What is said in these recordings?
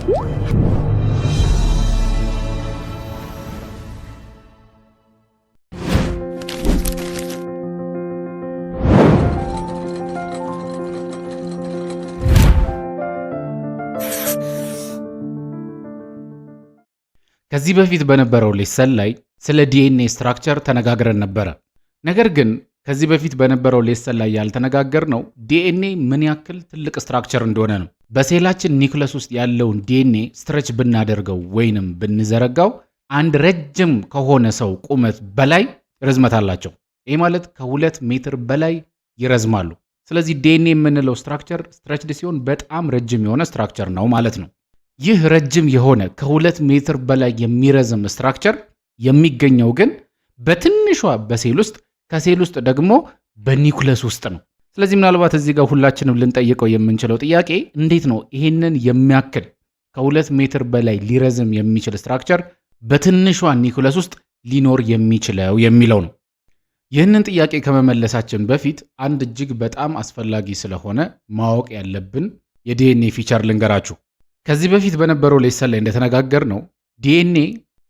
ከዚህ በፊት በነበረው ሌሰን ላይ ስለ ዲኤንኤ ስትራክቸር ተነጋግረን ነበረ። ነገር ግን ከዚህ በፊት በነበረው ሌሰን ላይ ያልተነጋገርነው ዲኤንኤ ምን ያክል ትልቅ ስትራክቸር እንደሆነ ነው። በሴላችን ኒውክለስ ውስጥ ያለውን ዲኤንኤ ስትሬች ብናደርገው ወይንም ብንዘረጋው አንድ ረጅም ከሆነ ሰው ቁመት በላይ ርዝመት አላቸው። ይህ ማለት ከ2 ሜትር በላይ ይረዝማሉ። ስለዚህ ዲኤንኤ የምንለው ስትራክቸር ስትሬችድ ሲሆን በጣም ረጅም የሆነ ስትራክቸር ነው ማለት ነው። ይህ ረጅም የሆነ ከ2 ሜትር በላይ የሚረዝም ስትራክቸር የሚገኘው ግን በትንሿ በሴል ውስጥ ከሴል ውስጥ ደግሞ በኒውክለስ ውስጥ ነው። ስለዚህ ምናልባት እዚህ ጋር ሁላችንም ልንጠይቀው የምንችለው ጥያቄ እንዴት ነው ይህንን የሚያክል ከ2 ሜትር በላይ ሊረዝም የሚችል ስትራክቸር በትንሿ ኒውክለስ ውስጥ ሊኖር የሚችለው የሚለው ነው። ይህንን ጥያቄ ከመመለሳችን በፊት አንድ እጅግ በጣም አስፈላጊ ስለሆነ ማወቅ ያለብን የዲኤንኤ ፊቸር ልንገራችሁ። ከዚህ በፊት በነበረው ሌሰን ላይ እንደተነጋገርነው ዲኤንኤ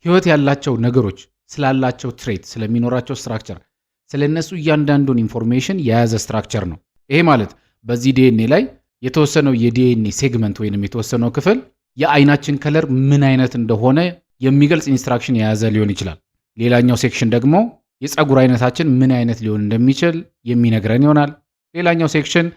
ህይወት ያላቸው ነገሮች ስላላቸው ትሬት፣ ስለሚኖራቸው ስትራክቸር፣ ስለነሱ እያንዳንዱን ኢንፎርሜሽን የያዘ ስትራክቸር ነው። ይሄ ማለት በዚህ ዲኤንኤ ላይ የተወሰነው የዲኤንኤ ሴግመንት ወይንም የተወሰነው ክፍል የአይናችን ከለር ምን አይነት እንደሆነ የሚገልጽ ኢንስትራክሽን የያዘ ሊሆን ይችላል። ሌላኛው ሴክሽን ደግሞ የፀጉር አይነታችን ምን አይነት ሊሆን እንደሚችል የሚነግረን ይሆናል። ሌላኛው ሴክሽን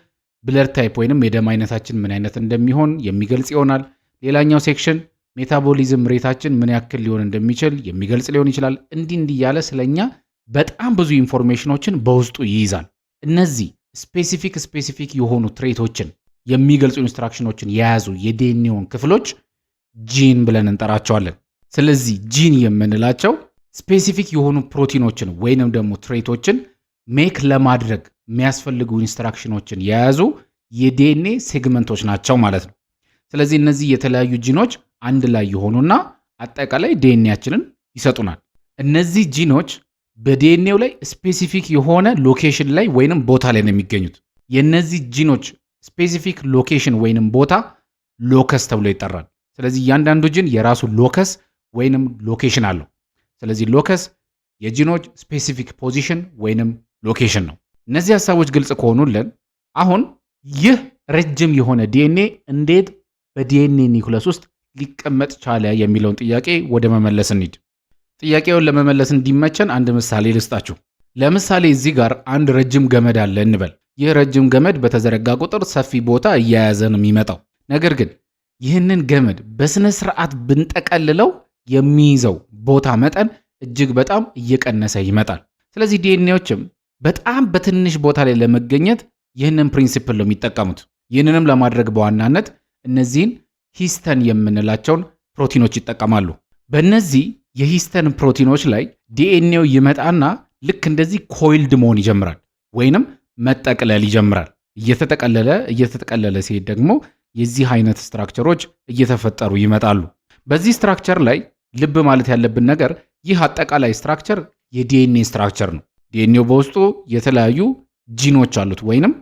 ብለድ ታይፕ ወይንም የደም አይነታችን ምን አይነት እንደሚሆን የሚገልጽ ይሆናል። ሌላኛው ሴክሽን ሜታቦሊዝም ሬታችን ምን ያክል ሊሆን እንደሚችል የሚገልጽ ሊሆን ይችላል። እንዲህ እያለ ስለኛ በጣም ብዙ ኢንፎርሜሽኖችን በውስጡ ይይዛል። እነዚህ ስፔሲፊክ የሆኑ ትሬቶችን የሚገልጹ ኢንስትራክሽኖችን የያዙ የዲኤንኤውን ክፍሎች ጂን ብለን እንጠራቸዋለን። ስለዚህ ጂን የምንላቸው ስፔሲፊክ የሆኑ ፕሮቲኖችን ወይንም ደግሞ ትሬቶችን ሜክ ለማድረግ የሚያስፈልጉ ኢንስትራክሽኖችን የያዙ የዲኤንኤ ሴግመንቶች ናቸው ማለት ነው። ስለዚህ እነዚህ የተለያዩ ጂኖች አንድ ላይ የሆኑና አጠቃላይ ዲኤንኤያችንን ይሰጡናል። እነዚህ ጂኖች በዲኤንኤው ላይ ስፔሲፊክ የሆነ ሎኬሽን ላይ ወይንም ቦታ ላይ ነው የሚገኙት። የእነዚህ ጂኖች ስፔሲፊክ ሎኬሽን ወይንም ቦታ ሎከስ ተብሎ ይጠራል። ስለዚህ እያንዳንዱ ጂን የራሱ ሎከስ ወይንም ሎኬሽን አለው። ስለዚህ ሎከስ የጂኖች ስፔሲፊክ ፖዚሽን ወይንም ሎኬሽን ነው። እነዚህ ሀሳቦች ግልጽ ከሆኑልን አሁን ይህ ረጅም የሆነ ዲኤንኤ እንዴት በዲኤንኤ ኒውክለስ ውስጥ ሊቀመጥ ቻለ የሚለውን ጥያቄ ወደ መመለስ እንሂድ። ጥያቄውን ለመመለስ እንዲመቸን አንድ ምሳሌ ልስጣችሁ። ለምሳሌ እዚህ ጋር አንድ ረጅም ገመድ አለ እንበል። ይህ ረጅም ገመድ በተዘረጋ ቁጥር ሰፊ ቦታ እየያዘ ነው የሚመጣው። ነገር ግን ይህንን ገመድ በስነ ስርዓት ብንጠቀልለው የሚይዘው ቦታ መጠን እጅግ በጣም እየቀነሰ ይመጣል። ስለዚህ ዲኤንኤዎችም በጣም በትንሽ ቦታ ላይ ለመገኘት ይህንን ፕሪንሲፕል ነው የሚጠቀሙት። ይህንንም ለማድረግ በዋናነት እነዚህን ሂስተን የምንላቸውን ፕሮቲኖች ይጠቀማሉ። በእነዚህ የሂስተን ፕሮቲኖች ላይ ዲኤንኤው ይመጣና ልክ እንደዚህ ኮይልድ መሆን ይጀምራል ወይንም መጠቅለል ይጀምራል። እየተጠቀለለ ሲሄድ ደግሞ የዚህ አይነት ስትራክቸሮች እየተፈጠሩ ይመጣሉ። በዚህ ስትራክቸር ላይ ልብ ማለት ያለብን ነገር ይህ አጠቃላይ ስትራክቸር የዲኤንኤ ስትራክቸር ነው። ዲኤንኤው በውስጡ የተለያዩ ጂኖች አሉት ወይንም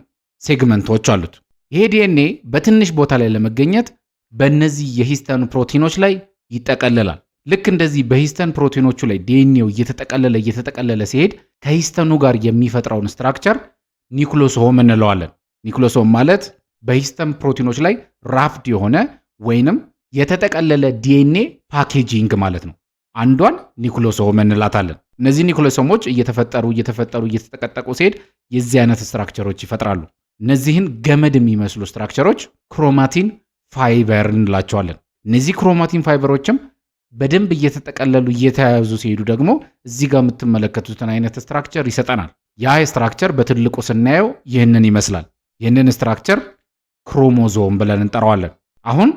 ሴግመንቶች አሉት። ይሄ ዲኤንኤ በትንሽ ቦታ ላይ ለመገኘት በእነዚህ የሂስተን ፕሮቲኖች ላይ ይጠቀለላል። ልክ እንደዚህ በሂስተን ፕሮቲኖቹ ላይ ዲኤንኤው እየተጠቀለለ ሲሄድ ከሂስተኑ ጋር የሚፈጥረውን ስትራክቸር ኒውክሎሶም እንለዋለን። ኒውክሎሶም ማለት በሂስተን ፕሮቲኖች ላይ ራፍድ የሆነ ወይንም የተጠቀለለ ዲኤንኤ ፓኬጂንግ ማለት ነው። አንዷን ኒውክሎሶም እንላታለን። እነዚህ ኒውክሎሶሞች እየተጠቀጠቁ ሲሄድ የዚህ አይነት ስትራክቸሮች ይፈጥራሉ። እነዚህን ገመድ የሚመስሉ ስትራክቸሮች ክሮማቲን ፋይበር እንላቸዋለን። እነዚህ ክሮማቲን ፋይበሮችም በደንብ እየተጠቀለሉ እየተያያዙ ሲሄዱ ደግሞ እዚህ ጋር የምትመለከቱትን አይነት ስትራክቸር ይሰጠናል። ያ ስትራክቸር በትልቁ ስናየው ይህንን ይመስላል። ይህንን ስትራክቸር ክሮሞዞም ብለን እንጠራዋለን። አሁን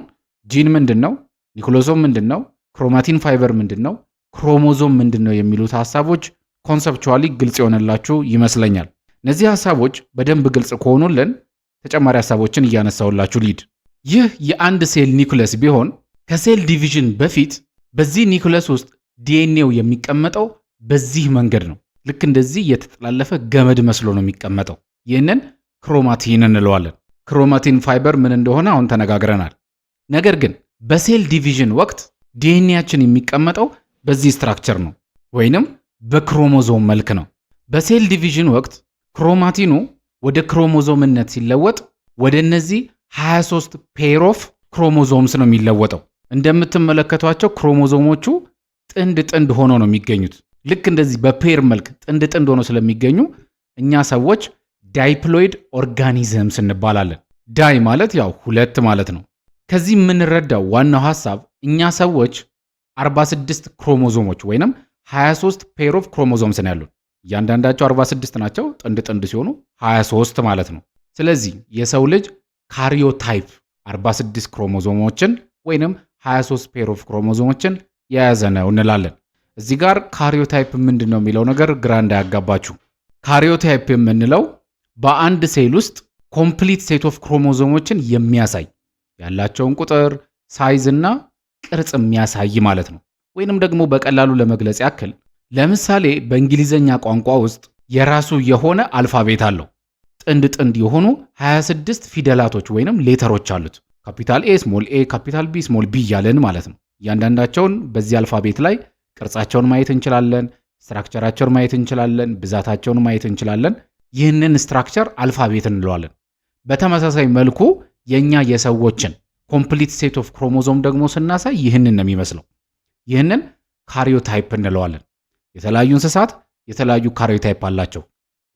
ጂን ምንድን ነው? ኒውክሎሶም ምንድን ነው? ክሮማቲን ፋይበር ምንድን ነው? ክሮሞዞም ምንድን ነው? የሚሉት ሀሳቦች ኮንሰፕቹዋሊ ግልጽ የሆነላችሁ ይመስለኛል። እነዚህ ሀሳቦች በደንብ ግልጽ ከሆኑልን ተጨማሪ ሀሳቦችን እያነሳውላችሁ ሊድ። ይህ የአንድ ሴል ኒውክለስ ቢሆን ከሴል ዲቪዥን በፊት በዚህ ኒውክለስ ውስጥ ዲኤንኤው የሚቀመጠው በዚህ መንገድ ነው። ልክ እንደዚህ የተጠላለፈ ገመድ መስሎ ነው የሚቀመጠው። ይህንን ክሮማቲን እንለዋለን። ክሮማቲን ፋይበር ምን እንደሆነ አሁን ተነጋግረናል። ነገር ግን በሴል ዲቪዥን ወቅት ዲኤንኤያችን የሚቀመጠው በዚህ ስትራክቸር ነው ወይንም በክሮሞዞም መልክ ነው። በሴል ዲቪዥን ወቅት ክሮማቲኑ ወደ ክሮሞዞምነት ሲለወጥ ወደ እነዚህ 23 ፔር ኦፍ ክሮሞዞምስ ነው የሚለወጠው። እንደምትመለከቷቸው ክሮሞዞሞቹ ጥንድ ጥንድ ሆኖ ነው የሚገኙት። ልክ እንደዚህ በፔር መልክ ጥንድ ጥንድ ሆኖ ስለሚገኙ እኛ ሰዎች ዳይፕሎይድ ኦርጋኒዝምስ እንባላለን። ዳይ ማለት ያው ሁለት ማለት ነው። ከዚህ የምንረዳው ዋናው ሐሳብ እኛ ሰዎች 46 ክሮሞዞሞች ወይንም 23 ፔር ኦፍ ክሮሞዞምስ ነው ያሉን። እያንዳንዳቸው 46 ናቸው፣ ጥንድ ጥንድ ሲሆኑ 23 ማለት ነው። ስለዚህ የሰው ልጅ ካሪዮታይፕ 46 ክሮሞዞሞችን ወይንም 23 ፔር ኦፍ ክሮሞዞሞችን የያዘ ነው እንላለን። እዚህ ጋር ካሪዮታይፕ ምንድን ነው የሚለው ነገር ግራ እንዳያጋባችሁ። ካሪዮታይፕ የምንለው በአንድ ሴል ውስጥ ኮምፕሊት ሴት ኦፍ ክሮሞዞሞችን የሚያሳይ ያላቸውን ቁጥር፣ ሳይዝ እና ቅርጽ የሚያሳይ ማለት ነው። ወይንም ደግሞ በቀላሉ ለመግለጽ ያክል ለምሳሌ በእንግሊዘኛ ቋንቋ ውስጥ የራሱ የሆነ አልፋቤት አለው። ጥንድ ጥንድ የሆኑ 26 ፊደላቶች ወይንም ሌተሮች አሉት። ካፒታል ኤ፣ ስሞል ኤ፣ ካፒታል ቢ፣ ስሞል ቢ እያለን ማለት ነው። እያንዳንዳቸውን በዚህ አልፋቤት ላይ ቅርጻቸውን ማየት እንችላለን፣ ስትራክቸራቸውን ማየት እንችላለን፣ ብዛታቸውን ማየት እንችላለን። ይህንን ስትራክቸር አልፋቤት እንለዋለን። በተመሳሳይ መልኩ የኛ የሰዎችን ኮምፕሊት ሴት ኦፍ ክሮሞዞም ደግሞ ስናሳይ ይህንን ነው የሚመስለው። ይህንን ካሪዮታይፕ እንለዋለን። የተለያዩ እንስሳት የተለያዩ ካሪዮታይፕ አላቸው።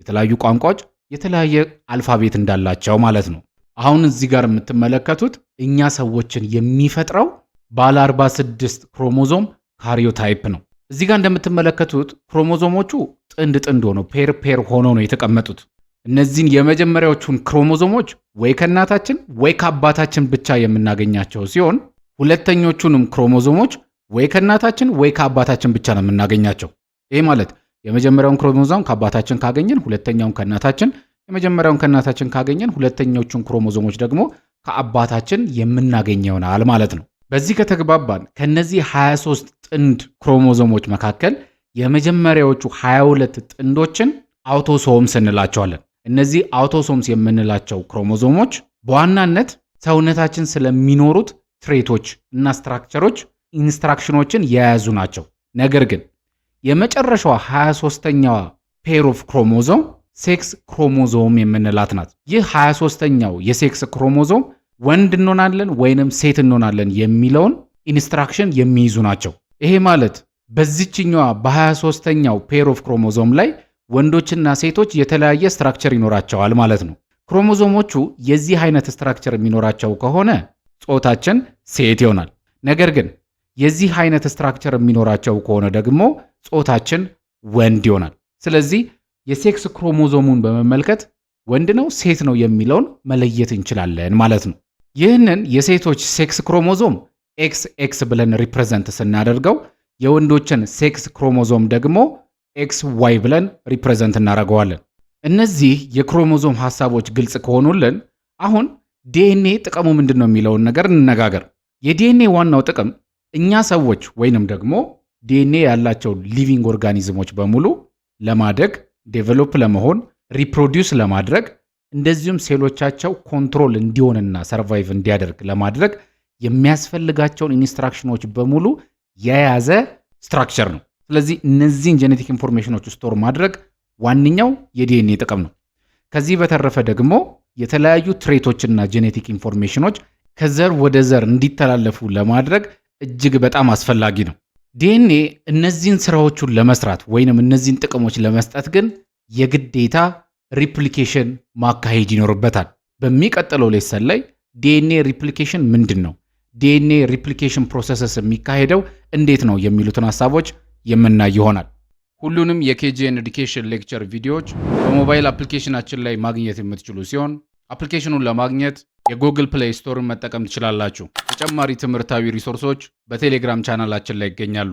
የተለያዩ ቋንቋዎች የተለያየ አልፋቤት እንዳላቸው ማለት ነው። አሁን እዚህ ጋር የምትመለከቱት እኛ ሰዎችን የሚፈጥረው ባለ 46 ክሮሞዞም ካሪዮታይፕ ነው። እዚህ ጋር እንደምትመለከቱት ክሮሞዞሞቹ ጥንድ ጥንድ ሆነው ፔር ሆነው ነው የተቀመጡት። እነዚህን የመጀመሪያዎቹን ክሮሞዞሞች ወይ ከእናታችን ወይ ከአባታችን ብቻ የምናገኛቸው ሲሆን ሁለተኞቹንም ክሮሞዞሞች ወይ ከእናታችን ወይ ከአባታችን ብቻ ነው የምናገኛቸው። ይህ ማለት የመጀመሪያውን ክሮሞዞም ከአባታችን ካገኘን ሁለተኛውን ከእናታችን፣ የመጀመሪያውን ከእናታችን ካገኘን ሁለተኞቹን ክሮሞዞሞች ደግሞ ከአባታችን የምናገኝ ይሆናል ማለት ነው። በዚህ ከተግባባን ከነዚህ 23 ጥንድ ክሮሞዞሞች መካከል የመጀመሪያዎቹ 22 ጥንዶችን አውቶሶምስ እንላቸዋለን። እነዚህ አውቶሶምስ የምንላቸው ክሮሞዞሞች በዋናነት ሰውነታችን ስለሚኖሩት ትሬቶች እና ስትራክቸሮች ኢንስትራክሽኖችን የያዙ ናቸው። ነገር ግን የመጨረሻዋ 23ኛዋ ፔር ኦፍ ክሮሞዞም ሴክስ ክሮሞዞም የምንላት ናት። ይህ 23ኛው የሴክስ ክሮሞዞም ወንድ እንሆናለን ወይንም ሴት እንሆናለን የሚለውን ኢንስትራክሽን የሚይዙ ናቸው። ይሄ ማለት በዚችኛዋ በ23ኛው ፔር ኦፍ ክሮሞዞም ላይ ወንዶችና ሴቶች የተለያየ ስትራክቸር ይኖራቸዋል ማለት ነው። ክሮሞዞሞቹ የዚህ አይነት ስትራክቸር የሚኖራቸው ከሆነ ጾታችን ሴት ይሆናል። ነገር ግን የዚህ አይነት ስትራክቸር የሚኖራቸው ከሆነ ደግሞ ጾታችን ወንድ ይሆናል። ስለዚህ የሴክስ ክሮሞዞሙን በመመልከት ወንድ ነው ሴት ነው የሚለውን መለየት እንችላለን ማለት ነው። ይህንን የሴቶች ሴክስ ክሮሞዞም ኤክስ ብለን ሪፕሬዘንት ስናደርገው የወንዶችን ሴክስ ክሮሞዞም ደግሞ ኤክስ ዋይ ብለን ሪፕሬዘንት እናደርገዋለን። እነዚህ የክሮሞዞም ሐሳቦች ግልጽ ከሆኑልን አሁን ዲኤንኤ ጥቅሙ ምንድን ነው የሚለውን ነገር እንነጋገር። የዲኤንኤ ዋናው ጥቅም እኛ ሰዎች ወይንም ደግሞ ዲኤንኤ ያላቸው ሊቪንግ ኦርጋኒዝሞች በሙሉ ለማደግ ዴቨሎፕ ለመሆን ሪፕሮዲውስ ለማድረግ እንደዚሁም ሴሎቻቸው ኮንትሮል እንዲሆንና ሰርቫይቭ እንዲያደርግ ለማድረግ የሚያስፈልጋቸውን ኢንስትራክሽኖች በሙሉ የያዘ ስትራክቸር ነው። ስለዚህ እነዚህን ጄኔቲክ ኢንፎርሜሽኖች ስቶር ማድረግ ዋነኛው የዲኤንኤ ጥቅም ነው። ከዚህ በተረፈ ደግሞ የተለያዩ ትሬቶችና ጄኔቲክ ኢንፎርሜሽኖች ከዘር ወደ ዘር እንዲተላለፉ ለማድረግ እጅግ በጣም አስፈላጊ ነው። ዲኤንኤ እነዚህን ስራዎቹን ለመስራት ወይንም እነዚህን ጥቅሞች ለመስጠት ግን የግዴታ ሪፕሊኬሽን ማካሄድ ይኖርበታል። በሚቀጥለው ሌሰን ላይ ዲኤንኤ ሪፕሊኬሽን ምንድን ነው፣ ዲኤንኤ ሪፕሊኬሽን ፕሮሰስስ የሚካሄደው እንዴት ነው የሚሉትን ሐሳቦች የምናይ ይሆናል። ሁሉንም የኬጂኤን ኤዱኬሽን ሌክቸር ቪዲዮዎች በሞባይል አፕሊኬሽናችን ላይ ማግኘት የምትችሉ ሲሆን አፕሊኬሽኑን ለማግኘት የጉግል ፕሌይ ስቶርን መጠቀም ትችላላችሁ። ተጨማሪ ትምህርታዊ ሪሶርሶች በቴሌግራም ቻናላችን ላይ ይገኛሉ።